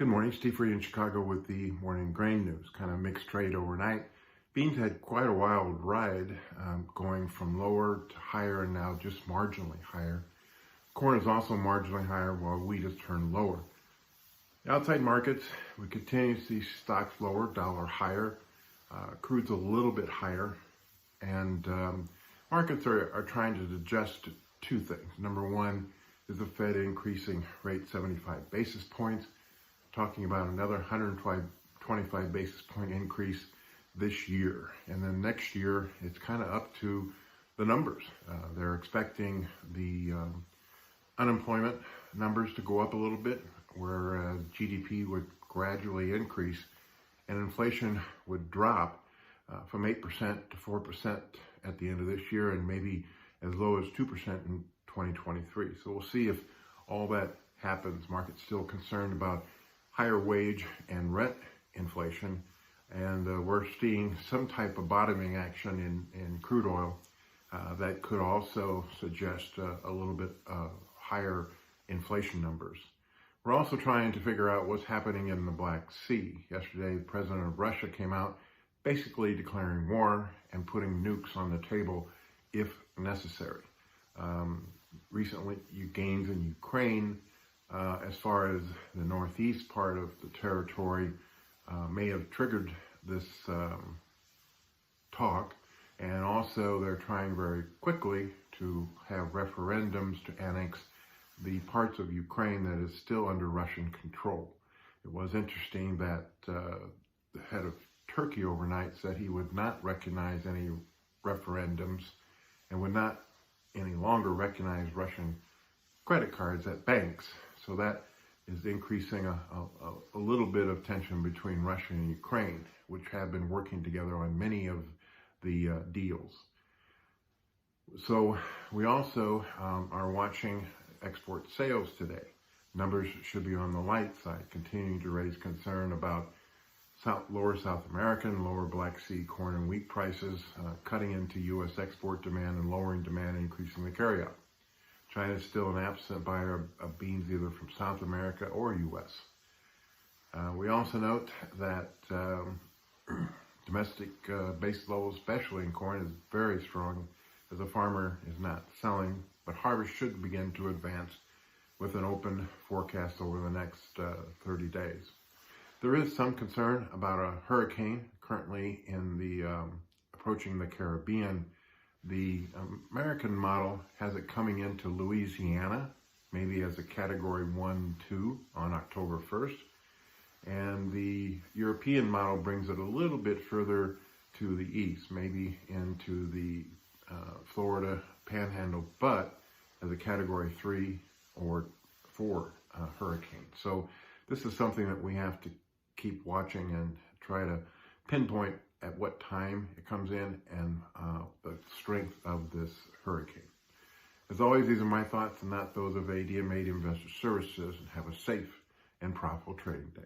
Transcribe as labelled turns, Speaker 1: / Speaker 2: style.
Speaker 1: Good morning, Steve Reed in Chicago with the morning grain news. Kind of mixed trade overnight. Beans had quite a wild ride, going from lower to higher and now just marginally higher. Corn is also marginally higher while wheat has turned lower. The outside markets, we continue to see stocks lower, dollar higher. Crude's a little bit higher. And markets are trying to digest two things. Number one is the Fed increasing rate 75 basis points. Talking about another 125 basis point increase this year. And then next year, it's kind of up to the numbers. They're expecting the unemployment numbers to go up a little bit, where GDP would gradually increase and inflation would drop from 8% to 4% at the end of this year and maybe as low as 2% in 2023. So we'll see if all that happens. Market's still concerned about higher wage and rent inflation, and we're seeing some type of bottoming action in crude oil that could also suggest a little bit higher inflation numbers. We're also trying to figure out what's happening in the Black Sea. Yesterday, the president of Russia came out basically declaring war and putting nukes on the table if necessary. Recently, gains in Ukraine, as far as the northeast part of the territory, may have triggered this talk, and also they're trying very quickly to have referendums to annex the parts of Ukraine that is still under Russian control. It was interesting that the head of Turkey overnight said he would not recognize any referendums and would not any longer recognize Russian credit cards at banks. So that is increasing a little bit of tension between Russia and Ukraine, which have been working together on many of the deals. So we also are watching export sales today. Numbers should be on the light side, continuing to raise concern about lower South American, lower Black Sea corn and wheat prices, cutting into U.S. export demand and lowering demand, increasing the carryout. China is still an absent buyer of beans either from South America or U.S. We also note that domestic base level, especially in corn, is very strong as the farmer is not selling, but harvest should begin to advance with an open forecast over the next 30 days. There is some concern about a hurricane currently approaching the Caribbean. The American model has it coming into Louisiana, maybe as a category 1-2 on October 1st. And the European model brings it a little bit further to the east, maybe into the Florida Panhandle, but as a category 3 or 4 hurricane. So this is something that we have to keep watching and try to pinpoint at what time it comes in and the strength of this hurricane. As always, these are my thoughts and not those of ADM Investor Services, and have a safe and profitable trading day.